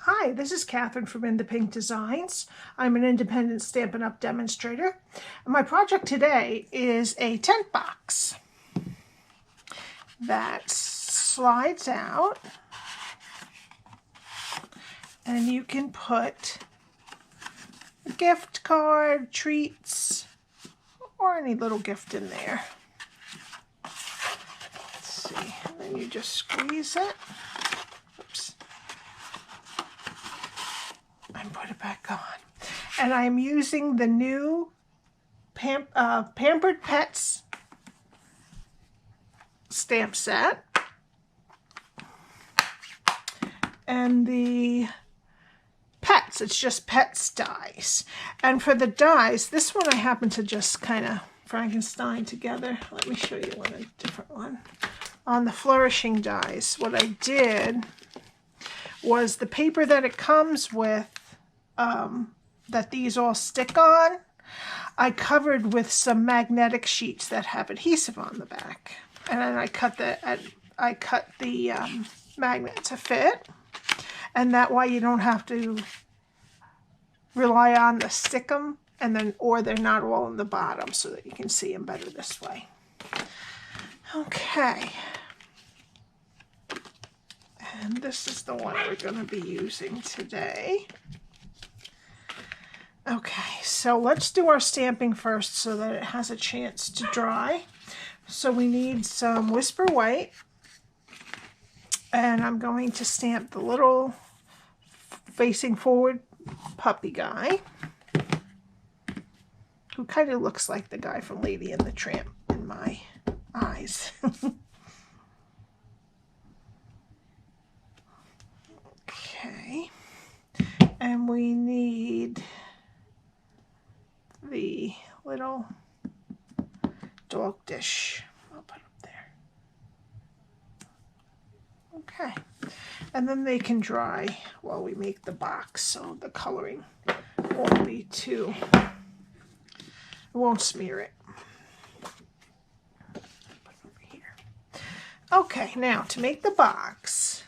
Hi, this is Catherine from In the Pink Designs. I'm an independent Stampin' Up! Demonstrator. And my project today is a tent box that slides out and you can put a gift card, treats, or any little gift in there. Let's see, and then you just squeeze it. Oops. And put it back on. And I'm using the new Pampered Pets stamp set. And the Pets, it's just Pets dies. And for the dies, this one I happen to just kind of Frankenstein together. Let me show you a different one. On the flourishing dies, what I did was the paper that it comes with, that these all stick on, I covered with some magnetic sheets that have adhesive on the back, and then I cut the magnet to fit, and that way you don't have to rely on the stick 'em, and then or they're not all in the bottom, so that you can see them better this way. Okay. And this is the one we're going to be using today. Okay, so let's do our stamping first so that it has a chance to dry. So we need some Whisper White, and I'm going to stamp the little facing forward puppy guy, who kind of looks like the guy from Lady and the Tramp in my eyes. Okay, and we need the little dog dish. I'll put up there. Okay, and then they can dry while we make the box, so the coloring won't be too, it won't smear it. Put it over here. Okay, now to make the box,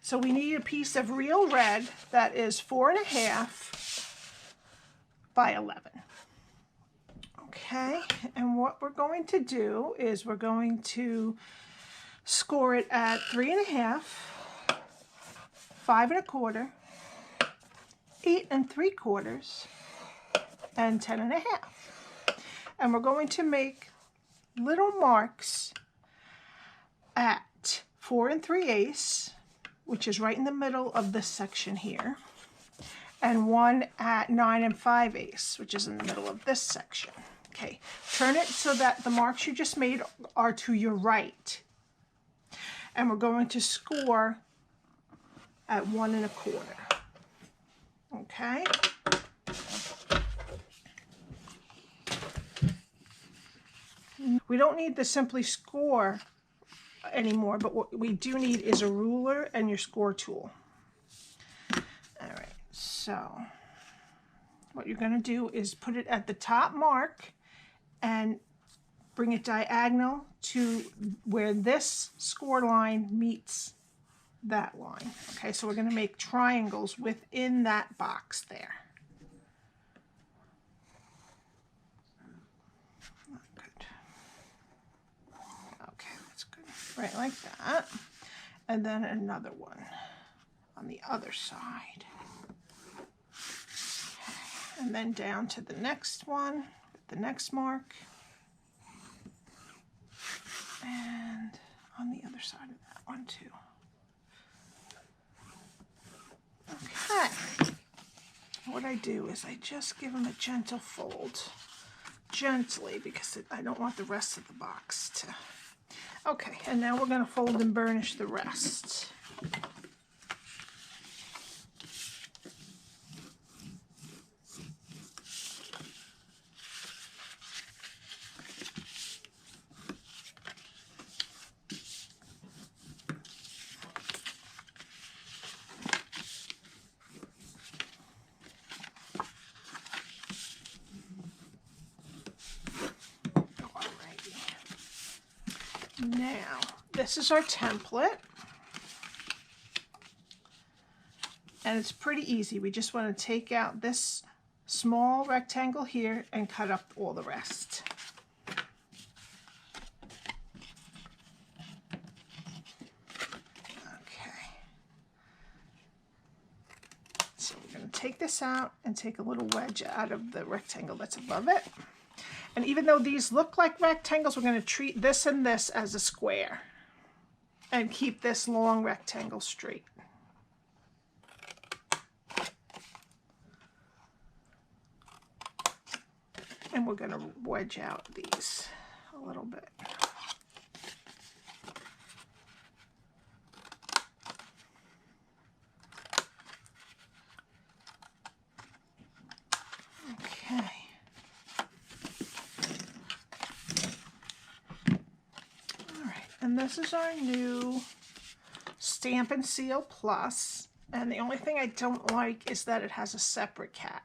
so we need a piece of real red that is 4.5 by 11. Okay, and what we're going to do is we're going to score it at 3.5, 5 1/4, 8 3/4, and 10.5. And we're going to make little marks at 4 3/8, which is right in the middle of this section here, and one at 9 5/8, which is in the middle of this section. Okay, turn it so that the marks you just made are to your right. And we're going to score at 1 1/4. Okay. We don't need the Simply Score anymore, but what we do need is a ruler and your score tool. All right, so what you're going to do is put it at the top mark and bring it diagonal to where this score line meets that line. Okay, so we're going to make triangles within that box there. Good. Okay, that's good. Right like that. And then another one on the other side. Okay. And then down to the next one, the next mark. And on the other side of that one too. Okay. What I do is I just give them a gentle fold. Gently, because I don't want the rest of the box to... Okay, and now we're going to fold and burnish the rest. Now, this is our template. And it's pretty easy. We just want to take out this small rectangle here and cut up all the rest. Okay. So we're going to take this out and take a little wedge out of the rectangle that's above it. And even though these look like rectangles, we're going to treat this and this as a square and keep this long rectangle straight. And we're going to wedge out these a little bit. Okay. All right, and this is our new Stampin' Seal Plus. And the only thing I don't like is that it has a separate cap,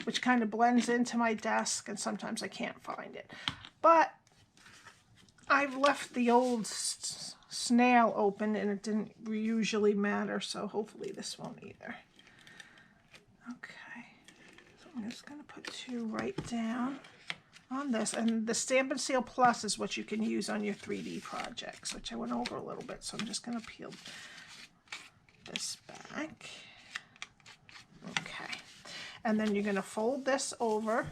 which kind of blends into my desk, and sometimes I can't find it. But I've left the old snail open, and it didn't usually matter, so hopefully this won't either. Okay, so I'm just going to put 2 right down on this. And the Stampin' Seal Plus is what you can use on your 3D projects, which I went over a little bit, so I'm just going to peel this back. Okay. And then you're going to fold this over,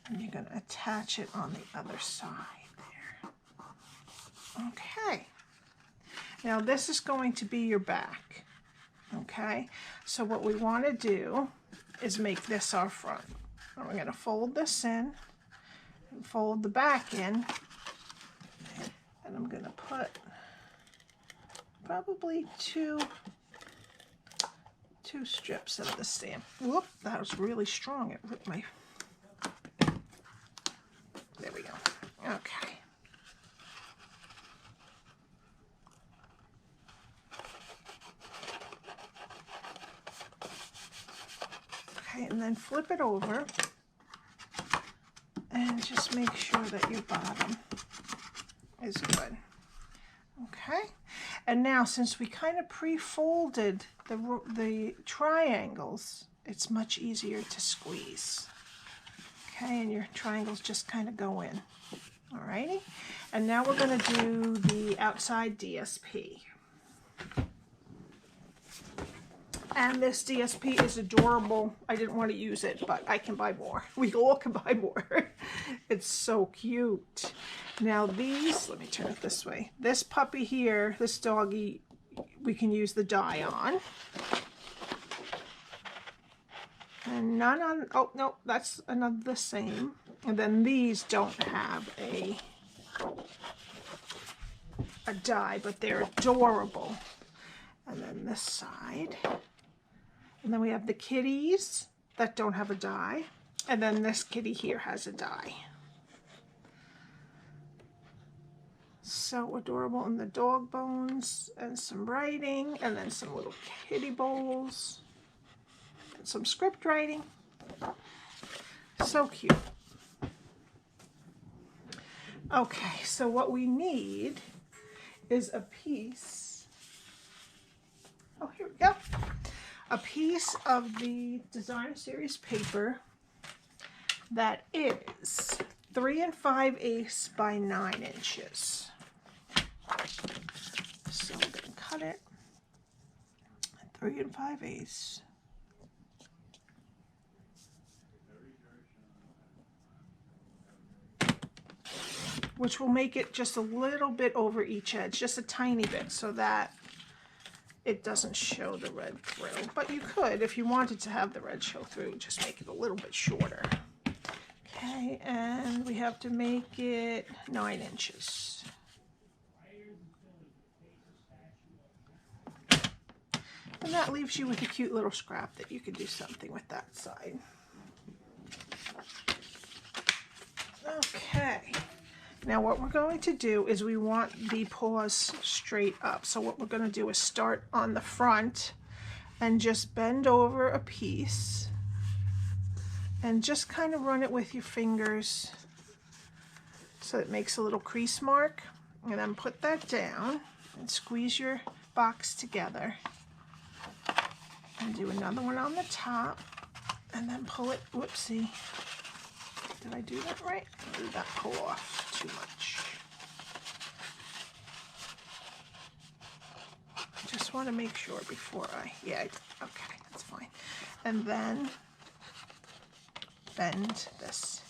and you're going to attach it on the other side there. Okay. Now this is going to be your back. Okay. So what we want to do is make this our front. And we're going to fold this in, and fold the back in, and I'm going to put probably two strips of the stamp. Whoop, that was really strong. It ripped my... There we go. Okay. Okay, and then flip it over and just make sure that your bottom is good. Okay. And now, since we kind of pre-folded the triangles, it's much easier to squeeze. Okay, and your triangles just kind of go in. Alrighty. And now we're going to do the outside DSP. And this DSP is adorable. I didn't want to use it, but I can buy more. We all can buy more. It's so cute. Now these, let me turn it this way. This puppy here, this doggy, we can use the die on. And none on, oh no, that's another the same. And then these don't have a die, but they're adorable. And then this side. And then we have the kitties that don't have a die. And then this kitty here has a die. So adorable. And the dog bones and some writing, and then some little kitty bowls and some script writing. So cute. Okay, so what we need is a piece. Oh, here we go. A piece of the Design Series paper that is 3 5/8 by 9 inches. So I'm going to cut it 3 5/8. Which will make it just a little bit over each edge, just a tiny bit, so that it doesn't show the red through. But you could, if you wanted to have the red show through, just make it a little bit shorter. Okay, and we have to make it 9 inches. And that leaves you with a cute little scrap that you could do something with that side. Okay. Now what we're going to do is we want the paws straight up. So what we're going to do is start on the front and just bend over a piece and just kind of run it with your fingers so it makes a little crease mark, and then put that down and squeeze your box together. And do another one on the top, and then pull it. Whoopsie. Did I do that right? Or did that pull off too much? I just want to make sure before okay, that's fine. And then bend this.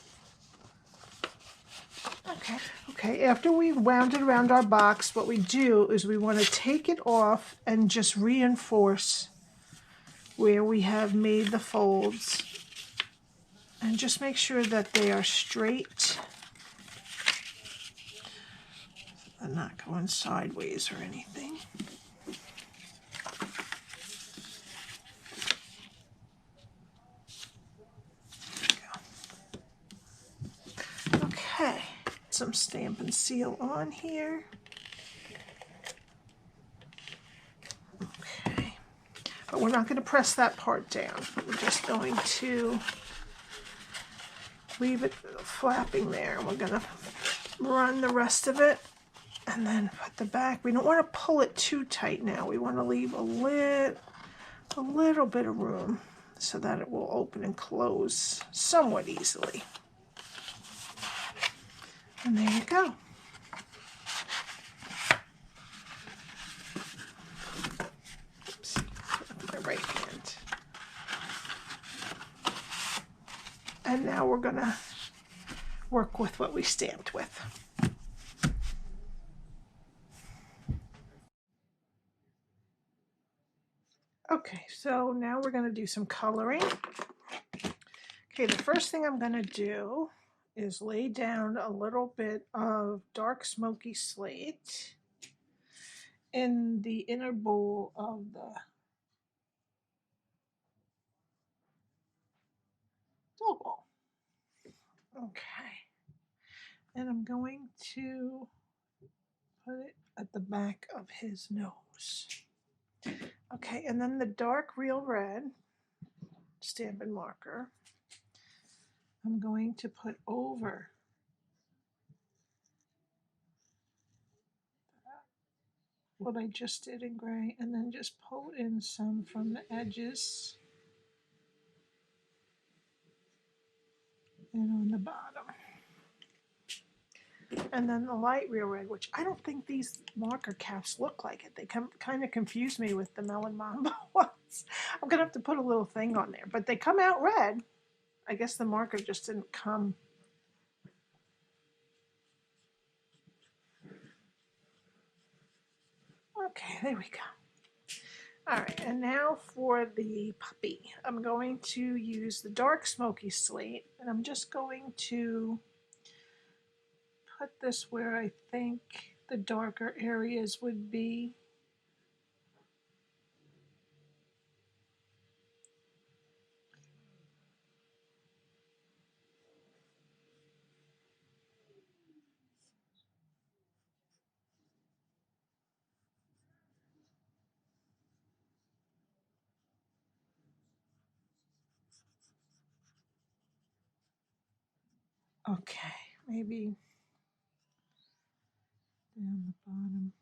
Okay, after we wound it around our box, what we do is we want to take it off and just reinforce where we have made the folds. And just make sure that they are straight and not going sideways or anything. Okay, some Stampin' Seal on here. Okay, but we're not going to press that part down. We're just going to leave it flapping there. We're going to run the rest of it and then put the back. We don't want to pull it too tight now. We want to leave a little bit of room so that it will open and close somewhat easily. And there you go. Oops, my right hand. And now we're gonna work with what we stamped with. Okay, so now we're gonna do some coloring. Okay, the first thing I'm gonna do is lay down a little bit of dark smoky slate in the inner bowl of the dough ball. Okay, and I'm going to put it at the back of his nose. Okay, and then the dark real red Stampin' marker I'm going to put over what I just did in gray, and then just pull in some from the edges and on the bottom. And then the light real red, which I don't think these marker caps look like it. They kind of confuse me with the Melon Mambo ones. I'm going to have to put a little thing on there, but they come out red. I guess the marker just didn't come. Okay, there we go. All right, and now for the puppy. I'm going to use the dark smoky slate, and I'm just going to put this where I think the darker areas would be. Okay, maybe down the bottom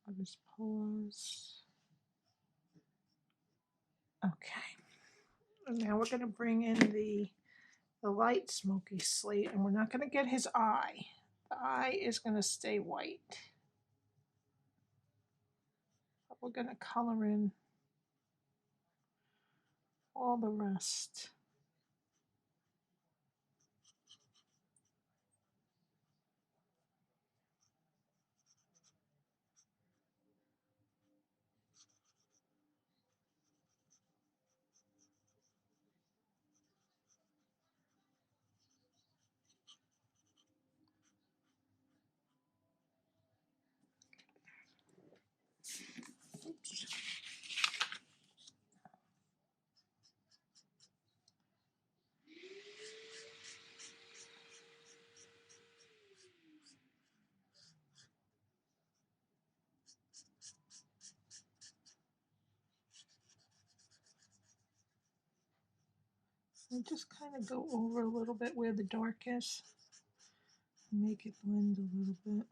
of his paws. Okay, and now we're going to bring in the light smoky slate, and we're not going to get his eye. The eye is going to stay white. But we're going to color in all the rest. Oops. And just kind of go over a little bit where the dark is. Make it blend a little bit.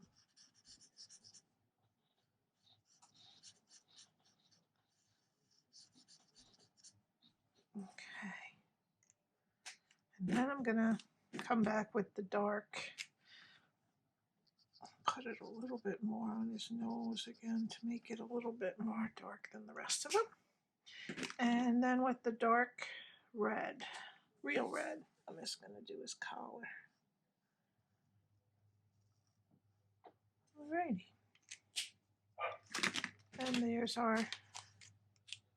then I'm gonna come back with the dark, put it a little bit more on his nose again to make it a little bit more dark than the rest of him. And then with the dark red, real red, I'm just gonna do his collar. Alrighty. And there's our,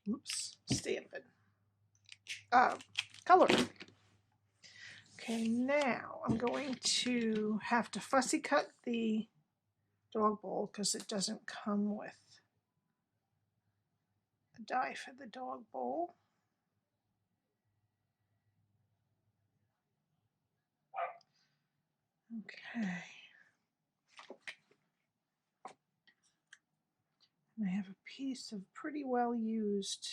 oops, Stampin' color. Okay, now I'm going to have to fussy cut the dog bowl because it doesn't come with a die for the dog bowl. Okay. And I have a piece of pretty well used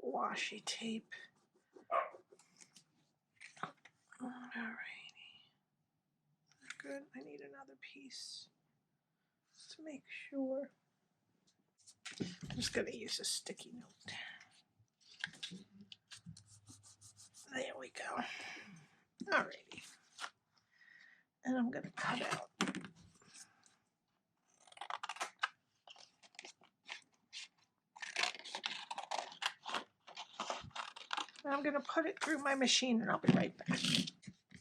washi tape. Alrighty. Good. I need another piece just to make sure. I'm just going to use a sticky note. There we go. Alrighty. And I'm going to cut out. And I'm going to put it through my machine and I'll be right back.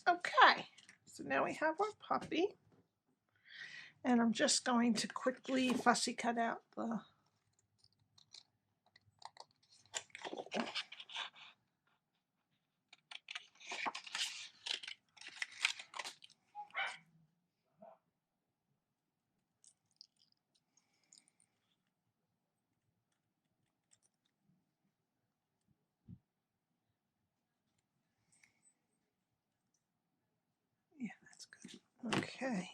Okay. So now we have our puppy. And I'm just going to quickly fussy cut out the yeah, that's good. Okay.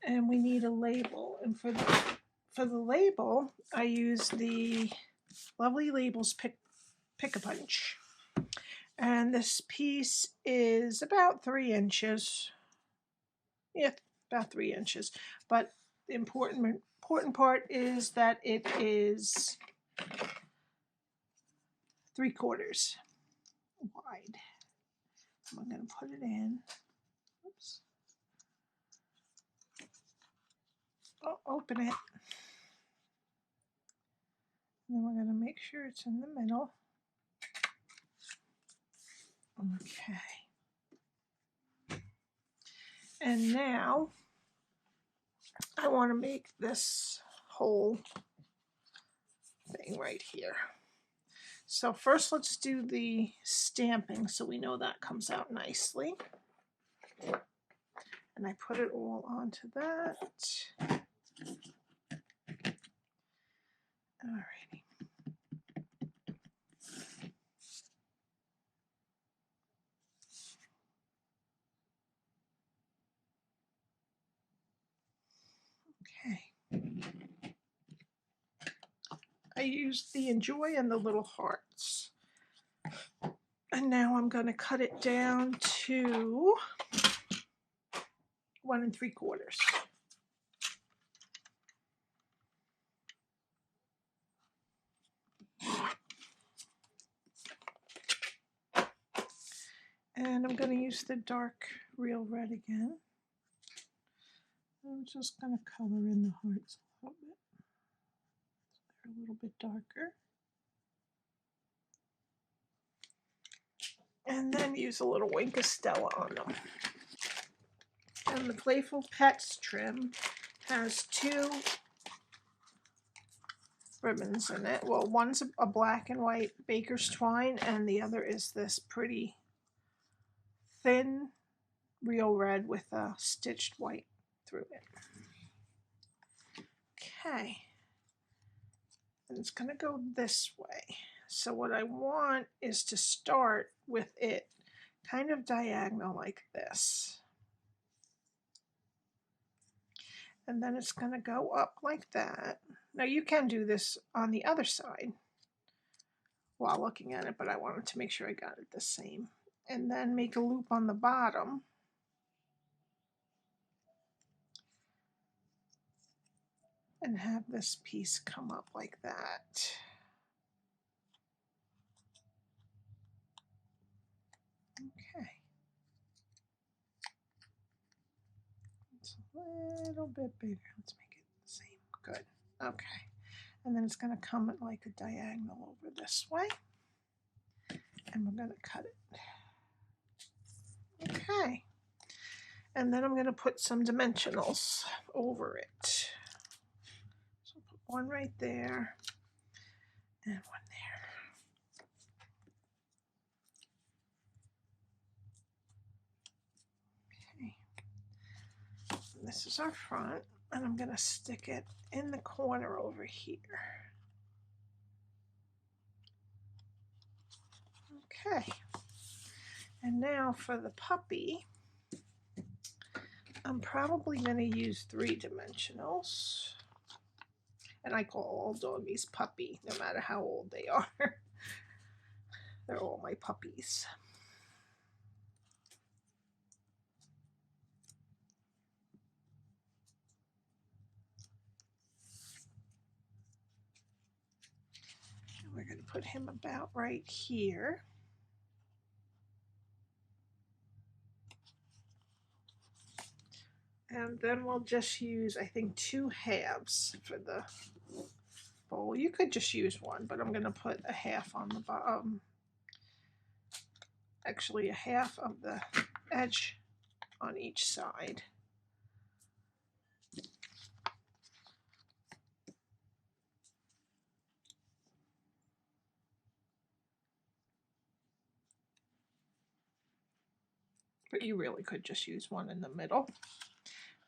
And we need a label. And for the label, I use the Lovely Labels Pick-a-Punch. And this piece is about 3 inches. Yeah, about 3 inches. But the important part is that it is 3/4 wide. I'm going to put it in. Oops. Oh, open it. And then we're going to make sure it's in the middle. Okay. And now I want to make this whole thing right here. So first let's do the stamping so we know that comes out nicely. And I put it all onto that. Alrighty. Okay. I used the Enjoy and the little hearts. And now I'm going to cut it down to 1 3/4. And I'm going to use the dark real red again. I'm just going to color in the hearts a little bit. So they're a little bit darker. And then use a little wink of Stella on them. And the Playful Pets trim has 2 ribbons in it. Well, one's a black and white baker's twine, and the other is this pretty thin real red with a stitched white through it. Okay. And it's going to go this way. So what I want is to start with it kind of diagonal like this. And then it's going to go up like that. Now you can do this on the other side while looking at it, but I wanted to make sure I got it the same. And then make a loop on the bottom. And have this piece come up like that. little bit bigger. Let's make it the same. Good. Okay. And then it's going to come at like a diagonal over this way. And we're going to cut it. Okay. And then I'm going to put some dimensionals over it. So I'll put one right there and one there. Okay. And this is our front, and I'm going to stick it in the corner over here. Okay. And now for the puppy, I'm probably going to use 3 dimensionals. And I call all doggies puppy, no matter how old they are. They're all my puppies. And we're going to put him about right here. And then we'll just use, I think, 2 halves for the bowl. You could just use one, but I'm going to put a half on the bottom. Actually, a half of the edge on each side. But you really could just use one in the middle.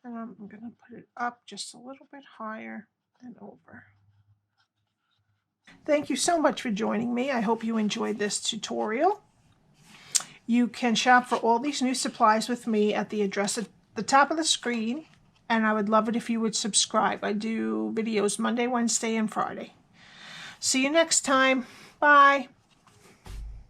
And I'm going to put it up just a little bit higher and over. Thank you so much for joining me. I hope you enjoyed this tutorial. You can shop for all these new supplies with me at the address at the top of the screen, and I would love it if you would subscribe. I do videos Monday, Wednesday, and Friday. See you next time. Bye.